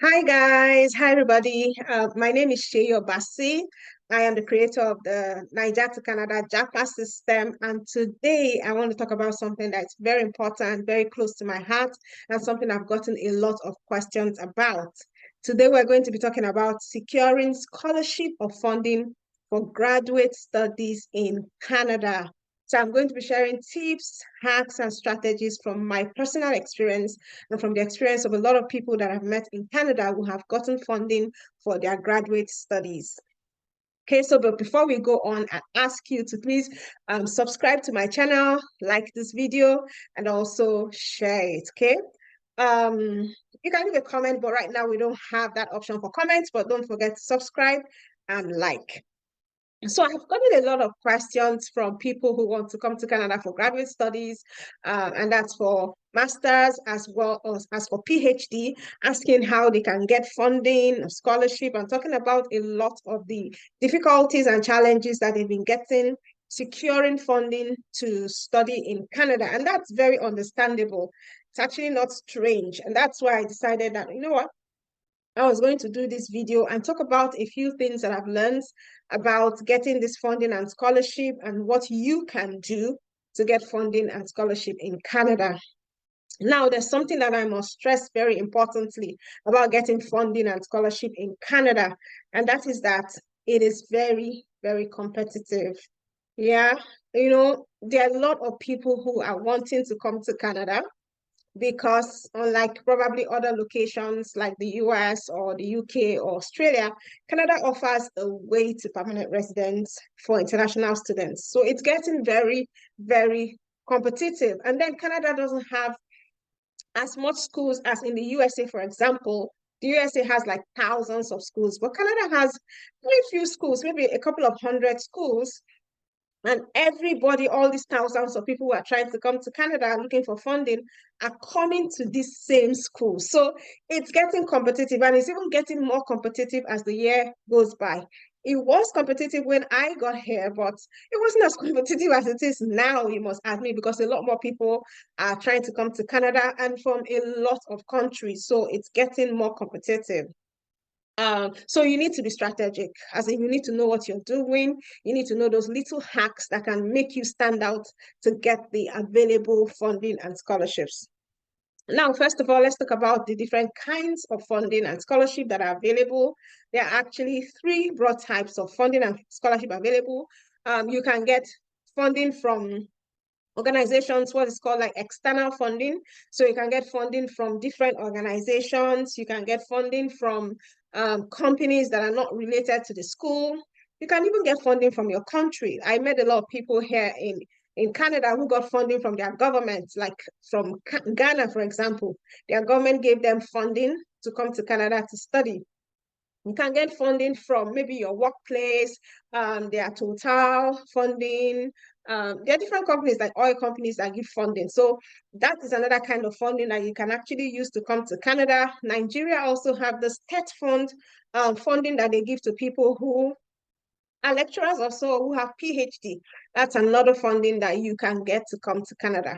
Hi guys, hi everybody. My name is Sheyi Obasi. I am the creator of the Niger to Canada JAPA system, and today I want to talk about something that's very important, very close to my heart, and something I've gotten a lot of questions about. Today we're going to be talking about securing scholarship or funding for graduate studies in Canada. So I'm going to be sharing tips, hacks, and strategies from my personal experience and from the experience of a lot of people that I've met in Canada who have gotten funding for their graduate studies. Okay, so but before we go on, I ask you to please subscribe to my channel, like this video, and also share it, okay? Um, you can leave a comment, but right now we don't have that option for comments, but don't forget to subscribe and like. So I've gotten a lot of questions from people who want to come to Canada for graduate studies, and that's for masters as well as for PhD, asking how they can get funding, scholarship, and talking about a lot of the difficulties and challenges that they've been getting securing funding to study in Canada. And that's very understandable. It's actually not strange. And that's why I decided that, you know what? I was going to do this video and talk about a few things that I've learned about getting this funding and scholarship and what you can do to get funding and scholarship in Canada. Now, there's something that I must stress very importantly about getting funding and scholarship in Canada, and that is that it is very, very competitive. Yeah, there are a lot of people who are wanting to come to Canada because unlike probably other locations like the US or the UK or Australia, Canada offers a way to permanent residence for international students. So it's getting very, very competitive. And then Canada doesn't have as much schools as in the USA, for example. The USA has like thousands of schools, but Canada has very few schools, maybe a couple of hundred schools, and everybody, all these thousands of people who are trying to come to Canada looking for funding are coming to this same school. So it's getting competitive, and it's even getting more competitive as the year goes by. It was competitive when I got here, but it wasn't as competitive as it is now, you must admit, because a lot more people are trying to come to Canada and from a lot of countries. So it's getting more competitive. So you need to be strategic, as in you need to know what you're doing. You need to know those little hacks that can make you stand out to get the available funding and scholarships. Now, first of all, let's talk about the different kinds of funding and scholarship that are available. There are actually three broad types of funding and scholarship available. You can get funding from organizations, what is called like external funding. So you can get funding from different organizations. You can get funding from companies that are not related to the school. You can even get funding from your country. I met a lot of people here in Canada who got funding from their government, like from Ghana, for example. Their government gave them funding to come to Canada to study. You can get funding from maybe your workplace. There are Total funding. There are different companies like oil companies that give funding. So that is another kind of funding that you can actually use to come to Canada. Nigeria also have the state fund funding that they give to people who are lecturers also who have PhD. That's another funding that you can get to come to Canada.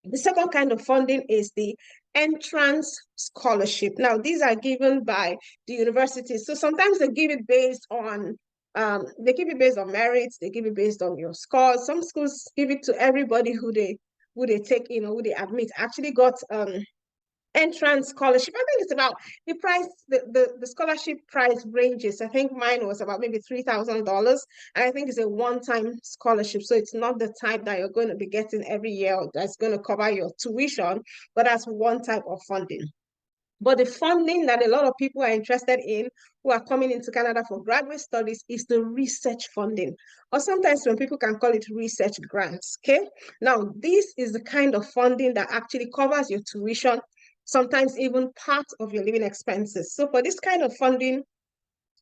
The second kind of funding is the entrance scholarship. Now, these are given by the universities. So sometimes they give it based on merits, they give it based on your scores. Some schools give it to everybody who they take, who they admit. Actually got entrance scholarship. I think it's about the price, the scholarship price ranges. I think mine was about maybe $3,000. And I think it's a one-time scholarship. So it's not the type that you're going to be getting every year that's going to cover your tuition, but that's one type of funding. But the funding that a lot of people are interested in who are coming into Canada for graduate studies is the research funding, or sometimes when people can call it research grants. Okay. Now, this is the kind of funding that actually covers your tuition, sometimes even part of your living expenses. So for this kind of funding,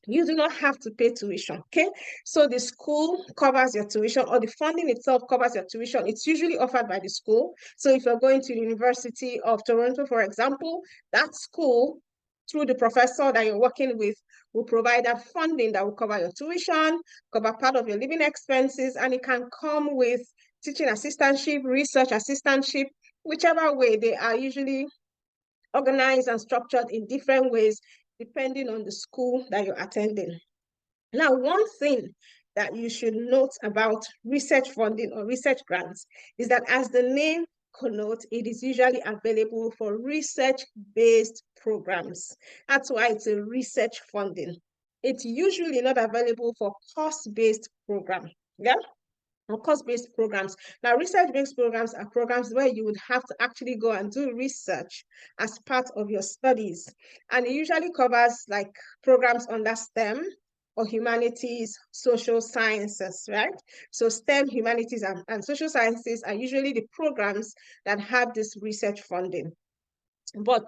you do not have to pay tuition, okay? So the school covers your tuition, or the funding itself covers your tuition. It's usually offered by the school. So if you're going to the University of Toronto, for example, that school, through the professor that you're working with, will provide that funding that will cover your tuition, cover part of your living expenses, and it can come with teaching assistantship, research assistantship, whichever way. They are usually organized and structured in different ways, depending on the school that you're attending. Now, one thing that you should note about research funding or research grants is that, as the name connotes, it is usually available for research-based programs. That's why it's a research funding. It's usually not available for course-based program. Yeah? Or course-based programs. Now, research-based programs are programs where you would have to actually go and do research as part of your studies. And it usually covers like programs under STEM or humanities, social sciences, right? So STEM, humanities, and social sciences are usually the programs that have this research funding. But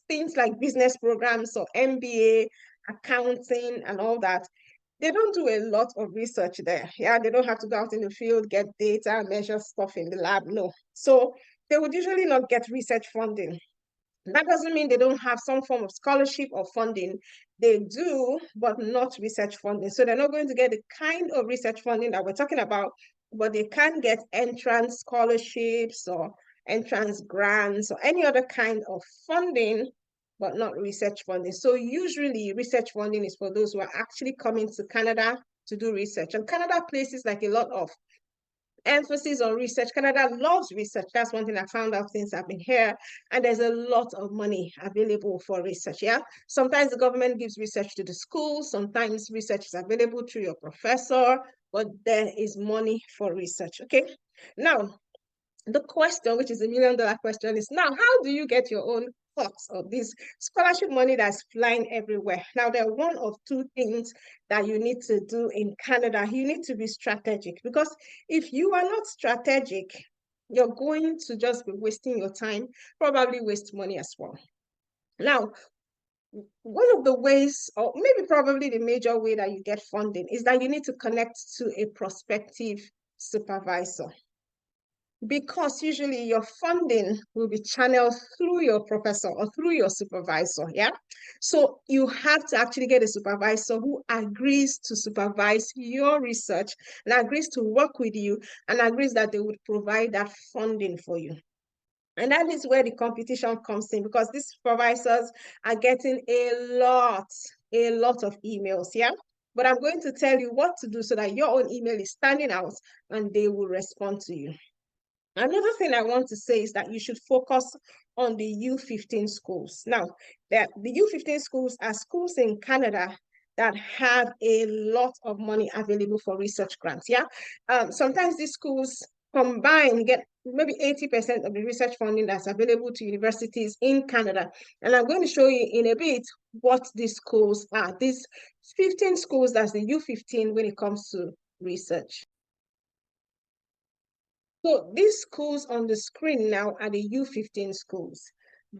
things like business programs or MBA, accounting, and all that, they don't do a lot of research there. Yeah, they don't have to go out in the field, get data, measure stuff in the lab. No. So they would usually not get research funding. That doesn't mean they don't have some form of scholarship or funding. They do, but not research funding. So they're not going to get the kind of research funding that we're talking about, but they can get entrance scholarships or entrance grants or any other kind of funding, but not research funding. So usually research funding is for those who are actually coming to Canada to do research. And Canada places like a lot of emphasis on research. Canada loves research. That's one thing I found out since I've been here. And there's a lot of money available for research. Yeah. Sometimes the government gives research to the schools. Sometimes research is available through your professor, but there is money for research. Okay. Now, the question, which is $1 million question, is now, how do you get your own pots of this scholarship money that's flying everywhere? Now, there are one of two things that you need to do in Canada. You need to be strategic, because if you are not strategic, you're going to just be wasting your time, probably waste money as well. Now, one of the ways, or maybe probably the major way that you get funding, is that you need to connect to a prospective supervisor, because usually your funding will be channeled through your professor or through your supervisor. Yeah. So you have to actually get a supervisor who agrees to supervise your research and agrees to work with you and agrees that they would provide that funding for you. And that is where the competition comes in, because these supervisors are getting a lot of emails. Yeah. But I'm going to tell you what to do so that your own email is standing out and they will respond to you. Another thing I want to say is that you should focus on the U15 schools. Now, the U15 schools are schools in Canada that have a lot of money available for research grants. Yeah, sometimes these schools combine get maybe 80% of the research funding that's available to universities in Canada. And I'm going to show you in a bit what these schools are. These 15 schools, that's the U15 when it comes to research. So these schools on the screen now are the U15 schools.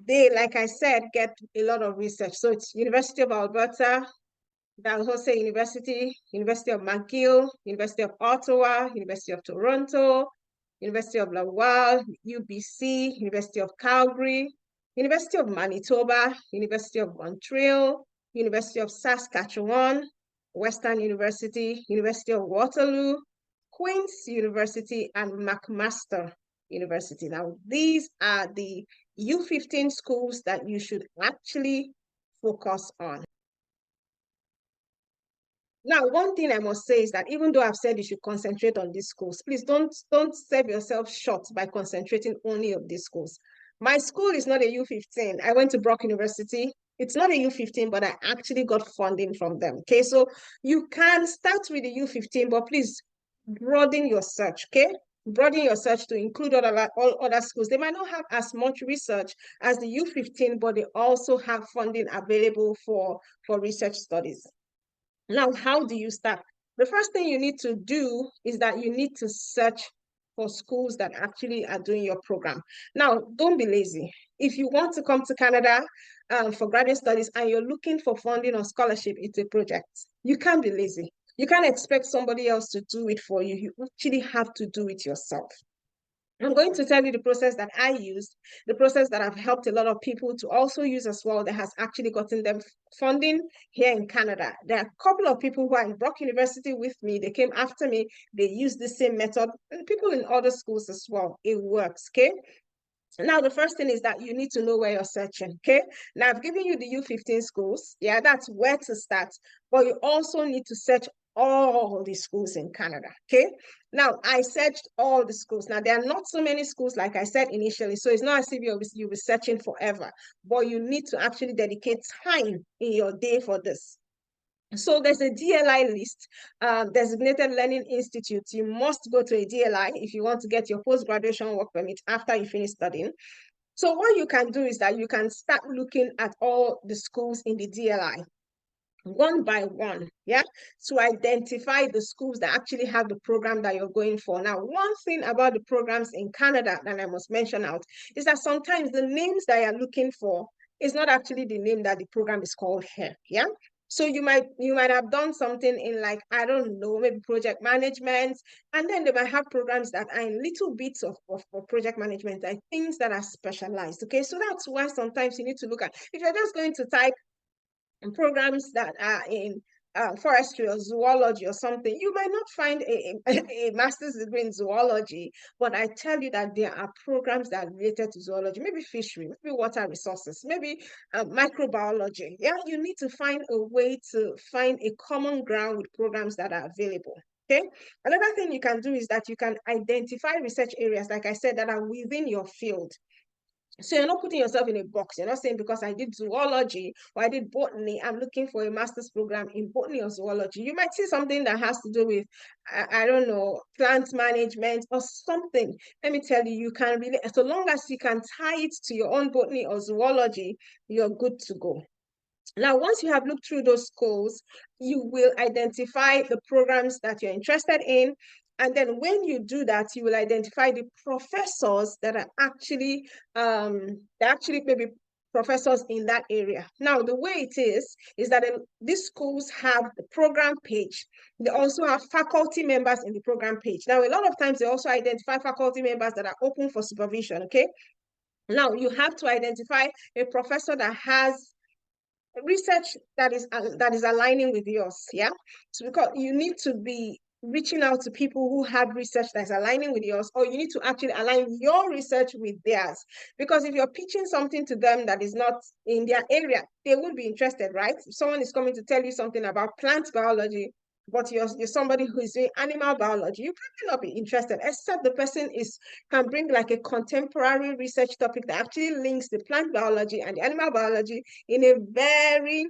They, like I said, get a lot of research. So it's University of Alberta, Dalhousie University, University of McGill, University of Ottawa, University of Toronto, University of Laval, UBC, University of Calgary, University of Manitoba, University of Montreal, University of Saskatchewan, Western University, University of Waterloo, Queen's University, and McMaster University. Now, these are the U15 schools that you should actually focus on. Now, one thing I must say is that even though I've said you should concentrate on these schools, please don't save yourself short by concentrating only on these schools. My school is not a U15. I went to Brock University. It's not a U15, but I actually got funding from them. Okay, so you can start with the U15, but please broaden your search. Okay, broaden your search to include all other schools. They might not have as much research as the U15, but they also have funding available for research studies. Now, how do you start? The first thing you need to do is that you need to search for schools that actually are doing your program. Now, don't be lazy. If you want to come to Canada for graduate studies and you're looking for funding or scholarship, it's a project. You can't be lazy. You can't expect somebody else to do it for you. You actually have to do it yourself. I'm going to tell you the process that I used, the process that I've helped a lot of people to also use as well, that has actually gotten them funding here in Canada. There are a couple of people who are in Brock University with me. They came after me. They use the same method, and people in other schools as well. It works, okay? Now, the first thing is that you need to know where you're searching, okay? Now, I've given you the U15 schools. Yeah, that's where to start. But you also need to search all the schools in Canada, okay? Now, I searched all the schools. Now, there are not so many schools, like I said initially, so it's not as if you'll be searching forever, but you need to actually dedicate time in your day for this. So there's a DLI list, Designated Learning Institute. You must go to a DLI if you want to get your post-graduation work permit after you finish studying. So what you can do is that you can start looking at all the schools in the DLI one by one, yeah, to identify the schools that actually have the program that you're going for. Now, one thing about the programs in Canada that I must mention out is that sometimes the names that you're looking for is not actually the name that the program is called here, yeah. So you might have done something in, like, I don't know, maybe project management, and then they might have programs that are in little bits of project management, like things that are specialized. Okay, so that's why sometimes you need to look at, if you're just going to type programs that are in forestry or zoology or something, you might not find a master's degree in zoology, but I tell you that there are programs that are related to zoology, maybe fishery, maybe water resources, maybe microbiology. Yeah, you need to find a way to find a common ground with programs that are available. Okay. Another thing you can do is that you can identify research areas, like I said, that are within your field. So you're not putting yourself in a box. You're not saying because I did zoology or I did botany, I'm looking for a master's program in botany or zoology. You might see something that has to do with, I don't know, plant management or something. Let me tell you, you can really, so long as you can tie it to your own botany or zoology, you're good to go. Now, once you have looked through those schools, you will identify the programs that you're interested in. And then when you do that, you will identify the professors that are actually, maybe professors in that area. Now, the way it is that these schools have the program page. They also have faculty members in the program page. Now, a lot of times they also identify faculty members that are open for supervision, okay? Now, you have to identify a professor that has research that is aligning with yours, yeah. So because you need to be reaching out to people who have research that's aligning with yours, or you need to actually align your research with theirs. Because if you're pitching something to them that is not in their area, they won't be interested, right? If someone is coming to tell you something about plant biology, but you're somebody who is doing animal biology, you probably not be interested, except the person can bring like a contemporary research topic that actually links the plant biology and the animal biology in a very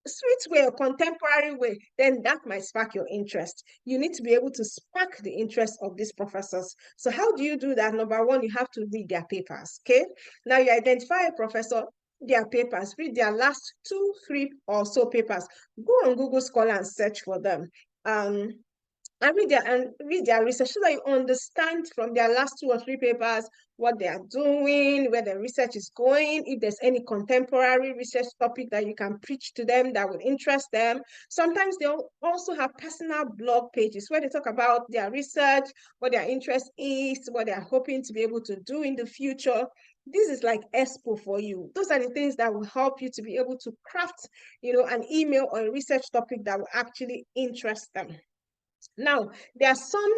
sweet way or contemporary way, then that might spark your interest. You need to be able to spark the interest of these professors. So how do you do that? Number one, you have to read their papers, okay? Now you identify a professor, their papers, read their last 2, 3 or so papers. Go on Google Scholar and search for them. And read their research so that you understand from their last 2 or 3 papers what they are doing, where the research is going, if there's any contemporary research topic that you can preach to them that would interest them. Sometimes they'll also have personal blog pages where they talk about their research, what their interest is, what they're hoping to be able to do in the future. This is like expo for you. Those are the things that will help you to be able to craft, an email or a research topic that will actually interest them. Now, there are some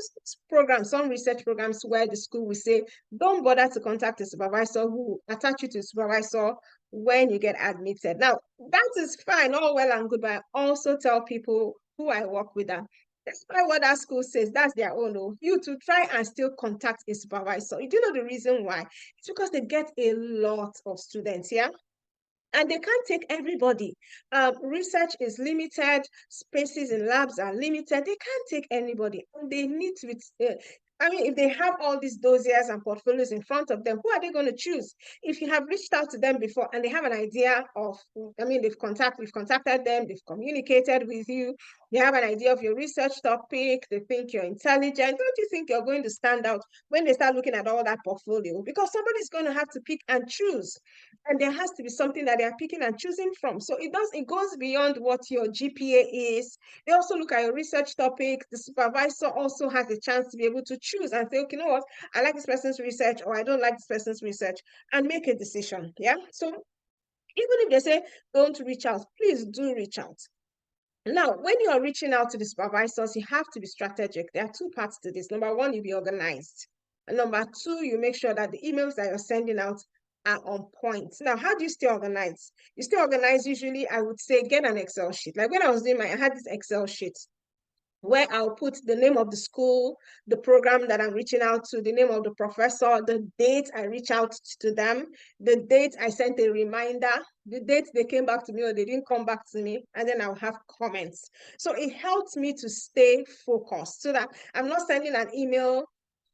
programs, some research programs where the school will say, don't bother to contact the supervisor, who will attach you to the supervisor when you get admitted. Now, that is fine, all well and good, but I also tell people who I work with that despite what that school says, that's their own. Oh, you to try and still contact a supervisor. You do know the reason why? It's because they get a lot of students, yeah? And they can't take everybody. Research is limited, spaces in labs are limited. They can't take anybody. And they need to, if they have all these dossiers and portfolios in front of them, who are they going to choose? If you have reached out to them before and they have an idea of, we've contacted them, they've communicated with you, they have an idea of your research topic, they think you're intelligent, don't you think you're going to stand out when they start looking at all that portfolio? Because somebody's going to have to pick and choose. And there has to be something that they are picking and choosing from. So it goes beyond what your GPA is. They also look at your research topic. The supervisor also has a chance to be able to choose and say, okay, you know what, I like this person's research or I don't like this person's research, and make a decision. Yeah. So even if they say don't reach out, please do reach out. Now, when you are reaching out to the supervisors, you have to be strategic. There are 2 parts to this. Number one, you be organized. And number two, you make sure that the emails that you're sending out are on point. Now, how do you stay organized? You stay organized, usually, I would say, get an Excel sheet. Like when I was doing I had this Excel sheet where I'll put the name of the school, the program that I'm reaching out to, the name of the professor, the date I reach out to them, the date I sent a reminder, the date they came back to me or they didn't come back to me, and then I'll have comments. So it helps me to stay focused so that I'm not sending an email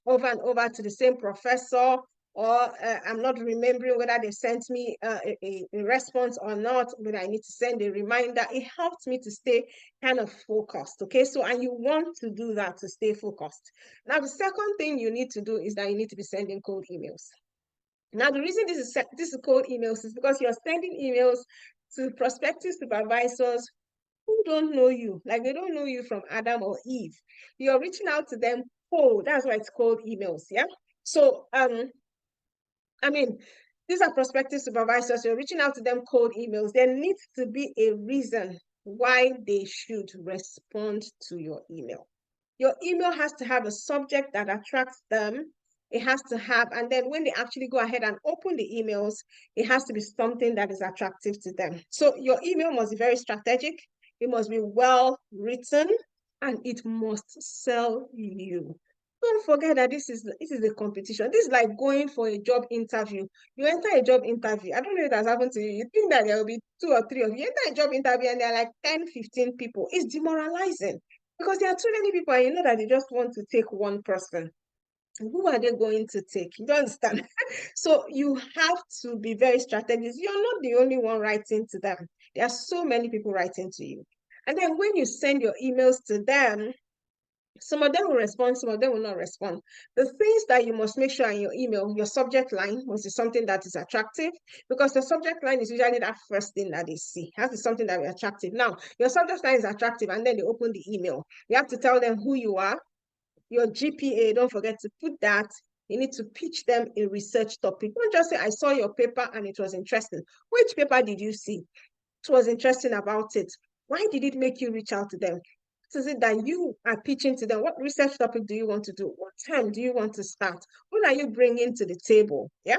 over and over to the same professor, or I'm not remembering whether they sent me a response or not, whether I need to send a reminder. It helps me to stay kind of focused, okay? So, and you want to do that to stay focused. Now, the second thing you need to do is that you need to be sending cold emails. Now, the reason this is cold emails is because you're sending emails to prospective supervisors who don't know you, like they don't know you from Adam or Eve. You're reaching out to them cold. That's why it's called emails. Yeah. So I mean, these are prospective supervisors. You're reaching out to them cold emails. There needs to be a reason why they should respond to your email. Your email has to have a subject that attracts them. It has to have, and then when they actually go ahead and open the emails, it has to be something that is attractive to them. So your email must be very strategic. It must be well written, and it must sell you. Don't forget that this is a competition. This is like going for a job interview. You enter a job interview. I don't know if that's happened to you. You think that there will be 2 or 3 of you. You enter a job interview and there are like 10, 15 people. It's demoralizing because there are too many people and you know that they just want to take one person. Who are they going to take? You don't understand. So you have to be very strategic. You're not the only one writing to them. There are so many people writing to you. And then when you send your emails to them, some of them will respond, some of them will not respond. The things that you must make sure in your email, your subject line must be something that is attractive, because the subject line is usually that first thing that they see. It has to be something that is attractive. Now, your subject line is attractive, and then they open the email. You have to tell them who you are, your GPA, don't forget to put that. You need to pitch them a research topic. Don't just say, I saw your paper and it was interesting. Which paper did you see? What was interesting about it? Why did it make you reach out to them? What is it that you are pitching to them? What research topic do you want to do? What time do you want to start? What are you bringing to the table? Yeah.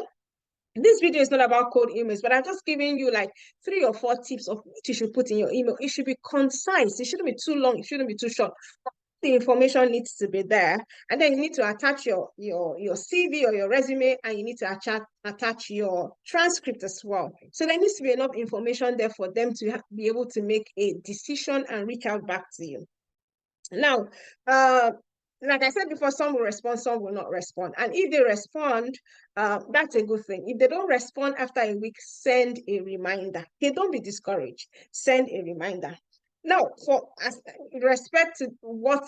This video is not about cold emails, but I'm just giving you like 3 or 4 tips of what you should put in your email. It should be concise. It shouldn't be too long. It shouldn't be too short. The information needs to be there, and then you need to attach your CV or your resume, and you need to attach your transcript as well. So there needs to be enough information there for them to be able to make a decision and reach out back to you. Now, like I said before, some will respond, some will not respond. And if they respond, that's a good thing. If they don't respond after a week, send a reminder. Okay, don't be discouraged. Send a reminder. Now, for respect to what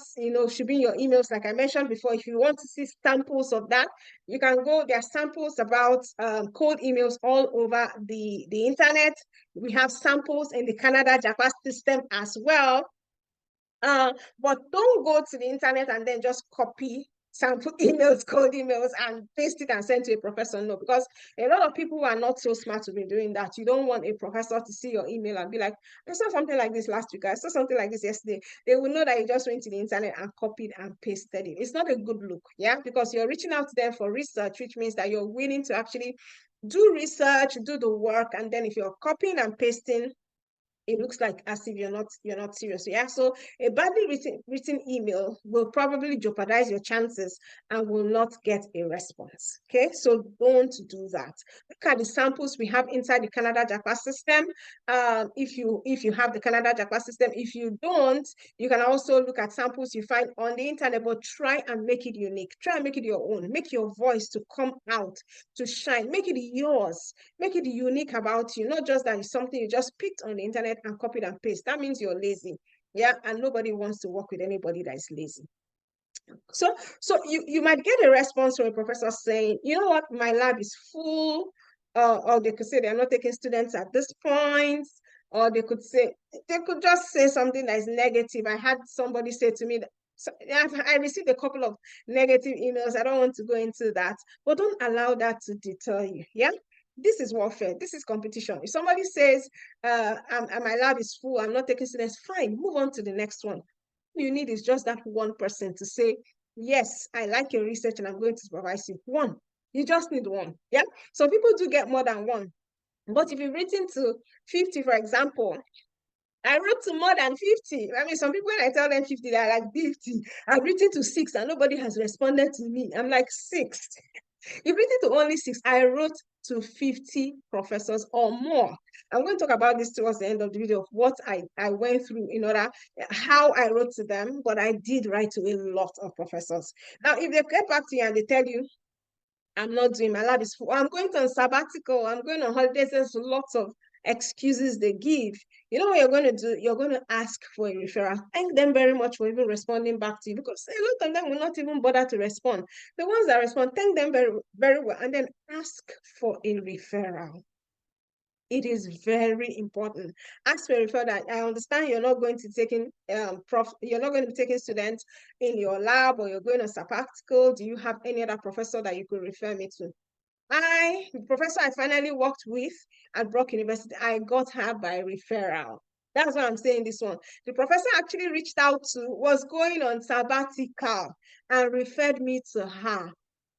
should be in your emails, like I mentioned before, if you want to see samples of that, you can go. There are samples about cold emails all over the internet. We have samples in the Canada JAPA system as well. But don't go to the internet and then just copy sample emails, code emails, and paste it and send to a professor. No, because a lot of people who are not so smart to be doing that. You don't want a professor to see your email and be like, I saw something like this last week. I saw something like this yesterday. They will know that you just went to the internet and copied and pasted it. It's not a good look, yeah, because you're reaching out to them for research, which means that you're willing to actually do research, do the work, and then if you're copying and pasting, it looks like as if you're not serious. Yeah. So a badly written email will probably jeopardize your chances and will not get a response. Okay. So don't do that. Look at the samples we have inside the Canada JAPA system. If you have the Canada JAPA system, if you don't, you can also look at samples you find on the internet, but try and make it unique. Try and make it your own. Make your voice to come out, to shine. Make it yours. Make it unique about you. Not just that it's something you just picked on the internet and copied and paste. That means you're lazy. Yeah. And nobody wants to work with anybody that is lazy. So you might get a response from a professor saying, you know what, my lab is full, or they could say they're not taking students at this point, or they could just say something that is negative. I had somebody say to me that, so I received a couple of negative emails. I don't want to go into that, but don't allow that to deter you. Yeah. This is warfare. This is competition. If somebody says, my lab is full, I'm not taking students, fine, move on to the next one. You need is just that one person to say, yes, I like your research and I'm going to supervise you. One. You just need one. Yeah. So people do get more than one. But if you've written to 50, for example, I wrote to more than 50. I mean, some people, when I tell them 50, they're like 50. I've written to 6 and nobody has responded to me. I'm like, 6. You've written to only 6. I wrote to 50 professors or more. I'm going to talk about this towards the end of the video of what I went through in order, how I wrote to them, but I did write to a lot of professors. Now, if they get back to you and they tell you, I'm not doing, my lab is full, I'm going on sabbatical, I'm going on holidays, there's lots of excuses they give. You know what you're going to do? You're going to ask for a referral. Thank them very much for even responding back to you, because a lot of them will not even bother to respond. The ones that respond, thank them very, very well, and then ask for a referral. It is very important. Ask for a referral. That I understand you're not going to taking you're not going to be taking students in your lab, or you're going on sabbatical. Do you have any other professor that you could refer me to? The professor I finally worked with at Brock University, I got her by referral. That's why I'm saying this one. The professor actually reached out to, was going on sabbatical and referred me to her.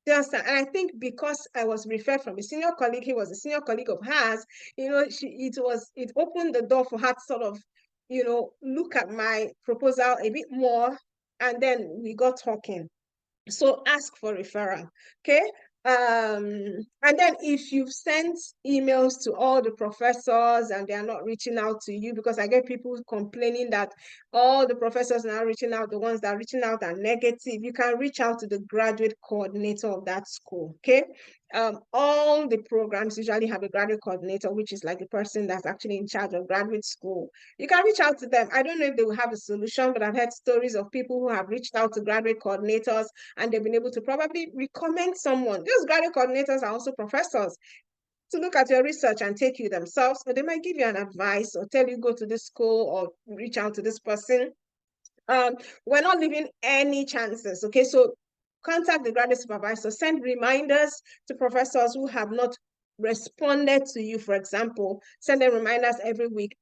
Just, and I think because I was referred from a senior colleague, he was a senior colleague of hers, it opened the door for her to sort of, look at my proposal a bit more. And then we got talking. So ask for referral, okay? And then if you've sent emails to all the professors and they are not reaching out to you, because I get people complaining that all the professors are not reaching out, the ones that are reaching out are negative, you can reach out to the graduate coordinator of that school, okay? All the programs usually have a graduate coordinator, which is like the person that's actually in charge of graduate school. You can reach out to them. I don't know if they will have a solution, but I've heard stories of people who have reached out to graduate coordinators and they've been able to probably recommend someone. Those graduate coordinators are also professors to look at your research and take you themselves. So they might give you an advice or tell you go to this school or reach out to this person. We're not leaving any chances, okay? So contact the graduate supervisor, send reminders to professors who have not responded to you, for example, send them reminders every week.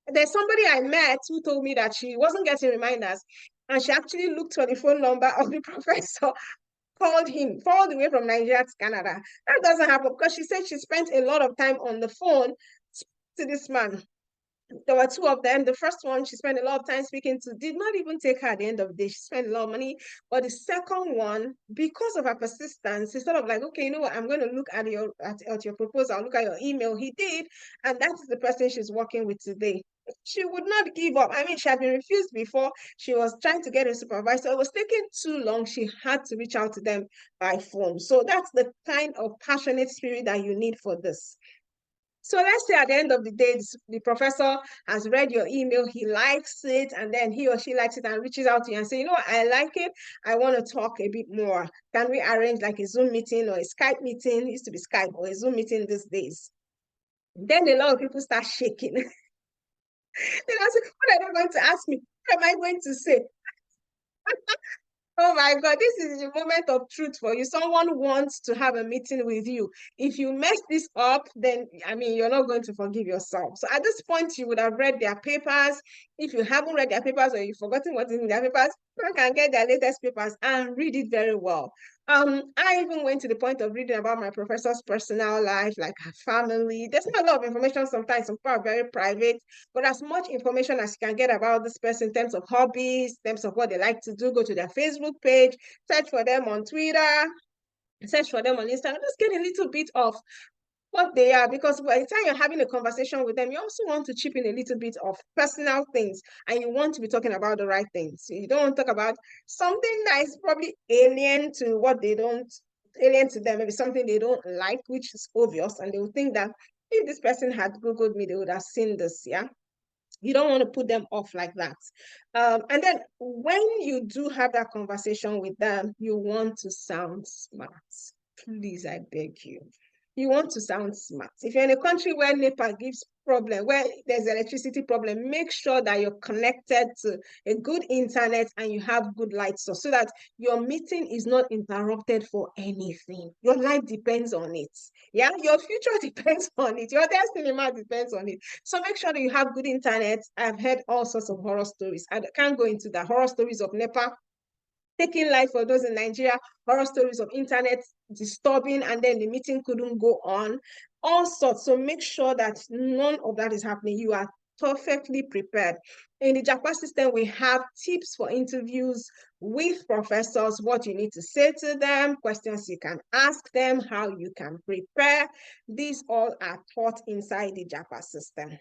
There's somebody I met who told me that she wasn't getting reminders, and she actually looked for the phone number of the professor, called him, all the way from Nigeria to Canada. That doesn't happen, because she said she spent a lot of time on the phone to this man. There were two of them. The first one she spent a lot of time speaking to did not even take her at the end of the day. She spent a lot of money. But the second one, because of her persistence, he's sort of like, okay, you know what, I'm going to look at your proposal, I'll look at your email. He did, and that's the person she's working with today. She would not give up. I mean, she had been refused before. She was trying to get a supervisor. It was taking too long. She had to reach out to them by phone. So that's the kind of passionate spirit that you need for this. So let's say at the end of the day, the professor has read your email, he likes it, and then he or she likes it and reaches out to you and say, you know what, I like it, I want to talk a bit more. Can we arrange like a Zoom meeting or a Skype meeting? It used to be Skype or a Zoom meeting these days. Then a lot of people start shaking. Then I say, what are they going to ask me? What am I going to say? Oh my God, this is the moment of truth for you. Someone wants to have a meeting with you. If you mess this up, then, I mean, you're not going to forgive yourself. So at this point, you would have read their papers. If you haven't read their papers or you've forgotten what is in their papers, you can get their latest papers and read it very well. I even went to the point of reading about my professor's personal life, like her family. There's not a lot of information sometimes. Some people are very private, but as much information as you can get about this person in terms of hobbies, in terms of what they like to do, go to their Facebook page, search for them on Twitter, search for them on Instagram, just get a little bit of what they are, because by the time you're having a conversation with them, you also want to chip in a little bit of personal things, and you want to be talking about the right things. So you don't want to talk about something that is probably alien to what they don't, alien to them, maybe something they don't like, which is obvious, and they will think that if this person had Googled me, they would have seen this, yeah? You don't want to put them off like that. And then when you do have that conversation with them, you want to sound smart. Please, I beg you. You want to sound smart. If you're in a country where NEPA gives problem, where there's electricity problem, make sure that you're connected to a good internet and you have good light source, so that your meeting is not interrupted for anything. Your life depends on it. Yeah, your future depends on it. Your destiny depends on it. So make sure that you have good internet. I've heard all sorts of horror stories. I can't go into the horror stories of NEPA. taking life for those in Nigeria, horror stories of internet disturbing, and then the meeting couldn't go on, all sorts. So make sure that none of that is happening. You are perfectly prepared. In the JAPA system, we have tips for interviews with professors, what you need to say to them, questions you can ask them, how you can prepare. These all are taught inside the JAPA system.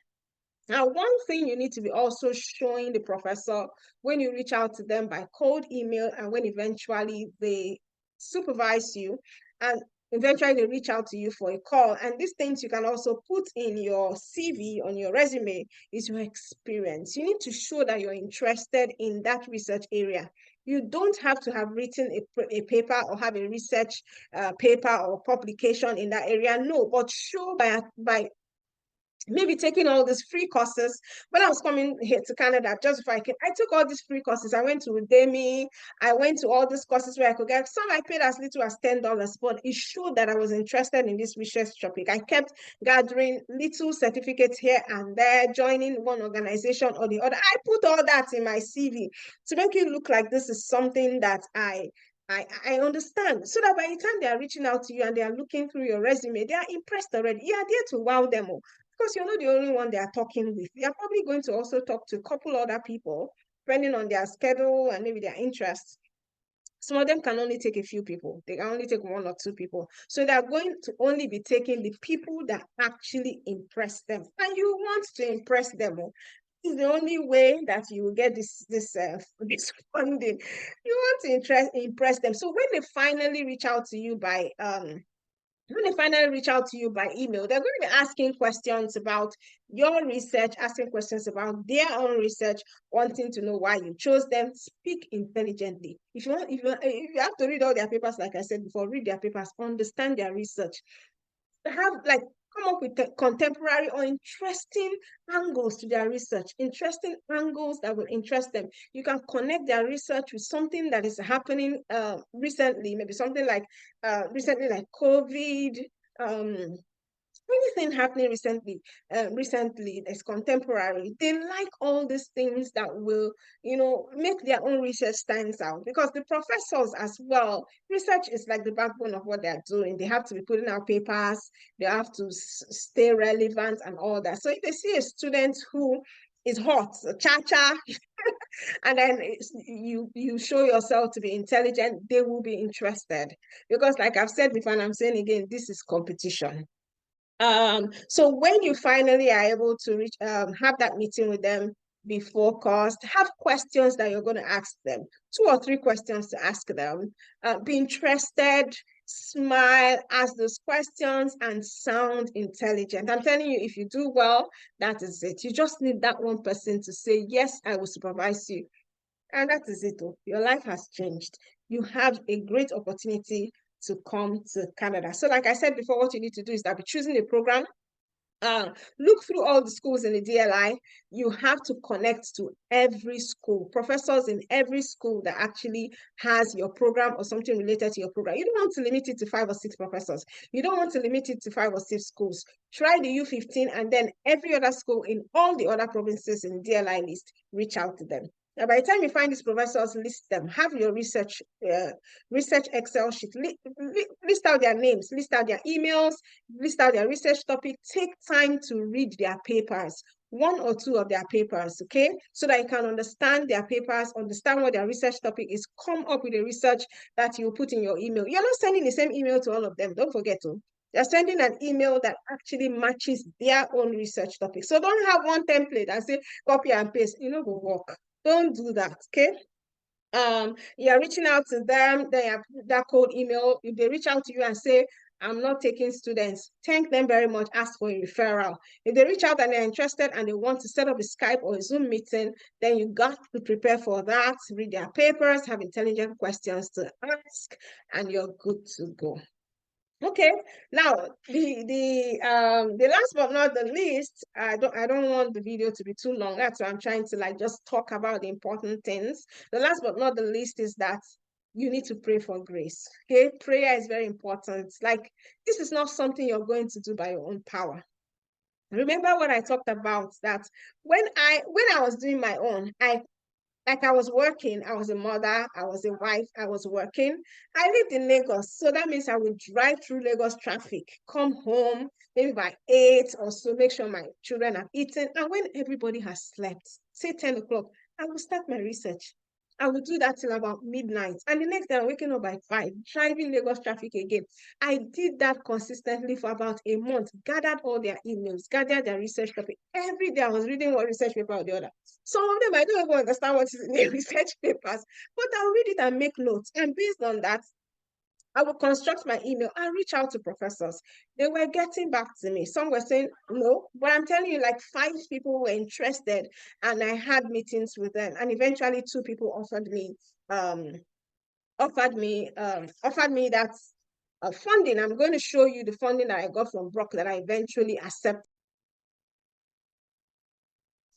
Now, one thing you need to be also showing the professor when you reach out to them by cold email and when eventually they supervise you and eventually they reach out to you for a call. And these things you can also put in your CV, on your resume, is your experience. You need to show that you're interested in that research area. You don't have to have written a paper or have a research paper or publication in that area. No, but show by maybe taking all these free courses. When I was coming here to Canada, just before I came, I took all these free courses. I went to Udemy. I went to all these courses where I could get some. I paid as little as $10, but it showed that I was interested in this research topic. I kept gathering little certificates here and there, joining one organization or the other. I put all that in my CV to make it look like this is something that I understand, so that by the time they are reaching out to you and they are looking through your resume, they are impressed already. You are there to wow them all, because you're not the only one they are talking with. They are probably going to also talk to a couple other people, depending on their schedule and maybe their interests. Some of them can only take a few people. They can only take one or two people. So they're going to only be taking the people that actually impress them. And you want to impress them. This is the only way that you will get this funding. You want to impress them. So when they finally reach out to you by email, they're going to be asking questions about your research, asking questions about their own research, wanting to know why you chose them. Speak intelligently. If you have to read all their papers, like I said before, read their papers, understand their research. Come up with contemporary or interesting angles to their research, interesting angles that will interest them. You can connect their research with something that is happening recently, maybe something like recently like COVID, anything happening recently that's contemporary. They like all these things that will, make their own research stands out, because the professors as well, research is like the backbone of what they're doing. They have to be putting out papers, they have to stay relevant and all that. So if they see a student who is hot, cha-cha, and then you show yourself to be intelligent, they will be interested. Because like I've said before, and I'm saying again, this is competition. So when you finally are able to have that meeting with them, be focused, have questions that you're going to ask them, 2 or 3 questions to ask them, be interested, smile, ask those questions, and sound intelligent. I'm telling you, if you do well, that is it. You just need that one person to say, yes, I will supervise you. And that is it. Your life has changed. You have a great opportunity to come to Canada. So like I said before, what you need to do is that be choosing a program. Look through all the schools in the DLI. You have to connect to every school, professors in every school that actually has your program or something related to your program. You don't want to limit it to 5 or 6 professors. You don't want to limit it to 5 or 6 schools. Try the U15 and then every other school in all the other provinces in the DLI list, reach out to them. Now, by the time you find these professors, list them. Have your research Excel sheet. List out their names, list out their emails, list out their research topic. Take time to read their papers, 1 or 2 of their papers, okay? So that you can understand their papers, understand what their research topic is, come up with a research that you put in your email. You're not sending the same email to all of them. Don't forget to. They're sending an email that actually matches their own research topic. So don't have one template and say, copy and paste. Go work. Don't do that, okay? You're reaching out to them, they have that cold email. If they reach out to you and say, I'm not taking students, thank them very much, ask for a referral. If they reach out and they're interested and they want to set up a Skype or a Zoom meeting, then you got to prepare for that, read their papers, have intelligent questions to ask, and you're good to go. Okay, now the last but not the least, I don't want the video to be too long. That's why I'm trying to just talk about the important things. The last but not the least is that you need to pray for grace. Okay, prayer is very important. This is not something you're going to do by your own power. Remember what I talked about, that when I was doing my own, Like I was working, I was a mother, I was a wife, I was working. I lived in Lagos, so that means I would drive through Lagos traffic, come home maybe by 8 or so, make sure my children have eaten. And when everybody has slept, say 10 o'clock, I will start my research. I will do that till about midnight. And the next day, I'm waking up by 5, driving Lagos traffic again. I did that consistently for about a month, gathered all their emails, gathered their research topic. Every day I was reading one research paper or the other. Some of them I don't even understand what is in the research papers, but I'll read it and make notes. And based on that, I will construct my email and reach out to professors. They were getting back to me. Some were saying no, but I'm telling you, like 5 people were interested, and I had meetings with them. And eventually, 2 people offered me that funding. I'm going to show you the funding that I got from Brock that I eventually accepted.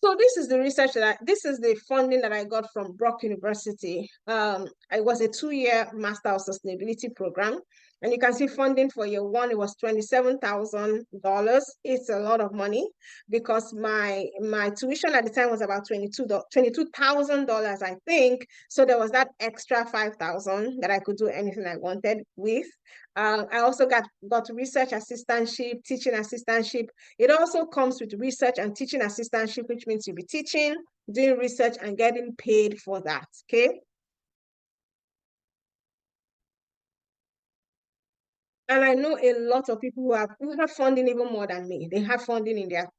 So this is the funding that I got from Brock University. I was a 2-year Master of Sustainability program. And you can see funding for year 1, it was $27,000. It's a lot of money because my tuition at the time was about $22,000, I think. So there was that extra 5,000 that I could do anything I wanted with. I also got research assistantship, teaching assistantship. It also comes with research and teaching assistantship, which means you'll be teaching, doing research, and getting paid for that. Okay. And I know a lot of people who have funding even more than me. They have funding in their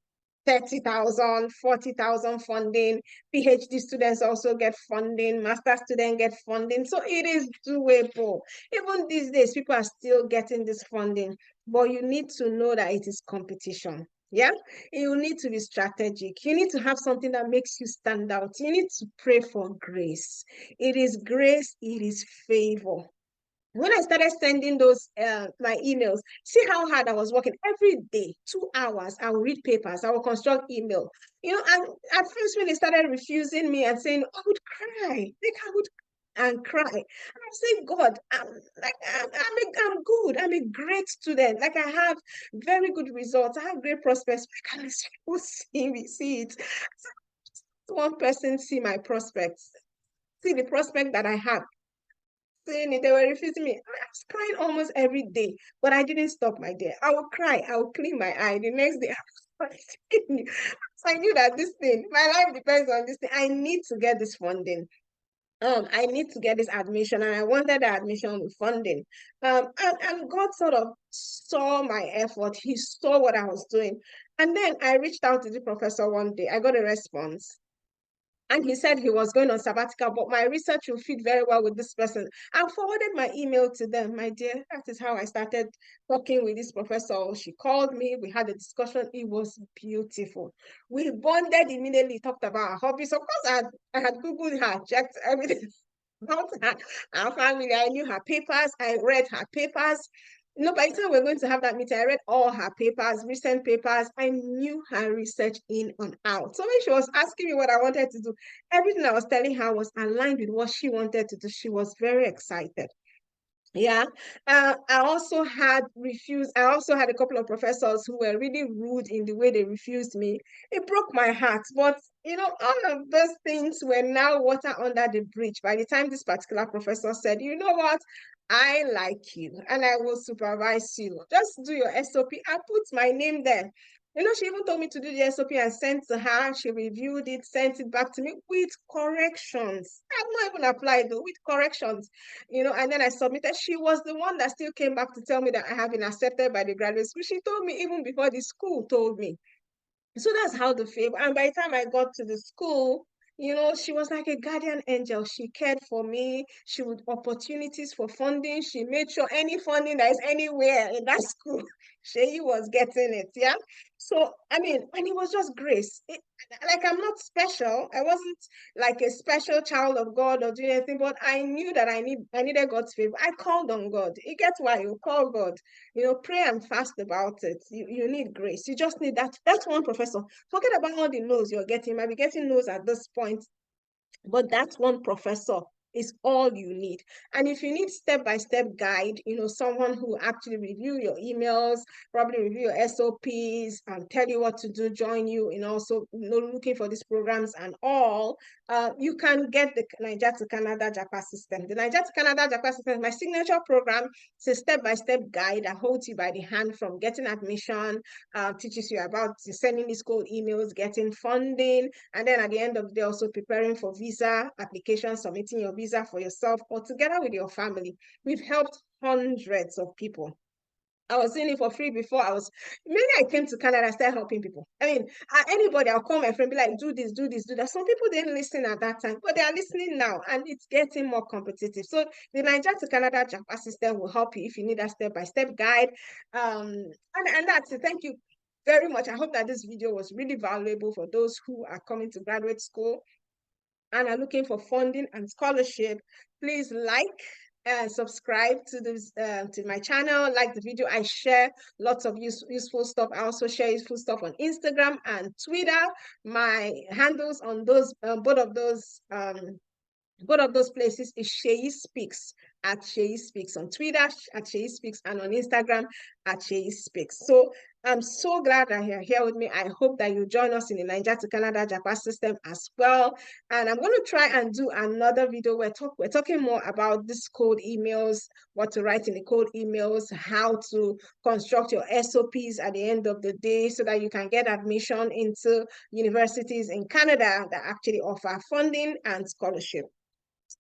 30,000, 40,000 funding. PhD students also get funding, master students get funding. So it is doable. Even these days, people are still getting this funding, but you need to know that it is competition. Yeah, you need to be strategic. You need to have something that makes you stand out. You need to pray for grace. It is grace, it is favor. When I started sending those my emails, see how hard I was working every day, 2 hours. I will read papers, I will construct email. And at first when they started refusing me and saying, I would cry, like I would and cry. And I say, God, I'm good. I'm a great student. Like I have very good results. I have great prospects. Why can't people see it? One person see my prospects, see the prospect that I have saying it, they were refusing me. I was crying almost every day, but I didn't stop my day. I would cry, I would clean my eye. The next day, I was crying. So I knew that this thing, my life depends on this thing. I need to get this funding. I need to get this admission, and I wanted the admission with funding. And God sort of saw my effort. He saw what I was doing. And then I reached out to the professor one day. I got a response. And he said he was going on sabbatical, but my research will fit very well with this person. I forwarded my email to them, my dear. That is how I started talking with this professor. She called me, we had a discussion. It was beautiful. We bonded immediately, talked about our hobbies. Of course, I had Googled her, checked everything about her, our family. I knew her papers, I read her papers. No, by the time we are going to have that meeting, I read all her papers, recent papers. I knew her research in and out. So when she was asking me what I wanted to do, everything I was telling her was aligned with what she wanted to do. She was very excited. Yeah. I also had a couple of professors who were really rude in the way they refused me. It broke my heart. But all of those things were now water under the bridge. By the time this particular professor said, you know what? I like you and I will supervise you. Just do your SOP. I put my name there. She even told me to do the SOP and sent to her. She reviewed it, sent it back to me with corrections. I've not even applied though, with corrections. And then I submitted. She was the one that still came back to tell me that I have been accepted by the graduate school. She told me even before the school told me. So that's how the favor. And by the time I got to the school, she was like a guardian angel. She cared for me. She would opportunities for funding. She made sure any funding that is anywhere in that school, she was getting it. Yeah. So I mean, and it was just grace. Like I'm not special. I wasn't like a special child of God or doing anything, but I knew that I needed God's favor. I called on God. You get why you call God. Pray and fast about it. You need grace. You just need that. That's one professor. Forget about all the no's you're getting. You might be getting no's at this point, but that's one professor is all you need. And if you need step-by-step guide, someone who actually review your emails, probably review your SOPs, and tell you what to do, join you in also looking for these programs and all, you can get the Niger to Canada JAPA system. The Niger to Canada JAPA system is my signature program. It's a step-by-step guide that holds you by the hand from getting admission, teaches you about sending these cold emails, getting funding, and then at the end of the day, also preparing for visa application, submitting your visa for yourself or together with your family. We've helped hundreds of people. I was doing it for free before maybe I came to Canada, I started helping people. I mean, anybody, I'll call my friend, be like, do this, do this, do that. Some people didn't listen at that time, but they are listening now, and it's getting more competitive. So the Niger to Canada JAPA system will help you if you need a step-by-step guide. And that's it. Thank you very much. I hope that this video was really valuable for those who are coming to graduate school and are looking for funding and scholarship. Please like and subscribe to this to my channel, like the video. I share lots of useful stuff. I also share useful stuff on Instagram and Twitter. My handles on those both of those places is Sheyi Speaks, at Sheyi Speaks on Twitter, at Sheyi Speaks, and on Instagram at Sheyi Speaks. So I'm so glad that you're here with me. I hope that you join us in the Niger to Canada JAPA system as well. And I'm going to try and do another video where we're talking more about these cold emails, what to write in the cold emails, how to construct your SOPs at the end of the day so that you can get admission into universities in Canada that actually offer funding and scholarship.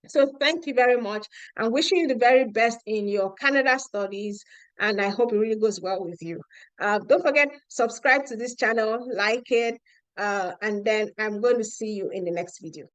So thank you very much. I'm wishing you the very best in your Canada studies, and I hope it really goes well with you. Don't forget, subscribe to this channel, like it, and then I'm going to see you in the next video.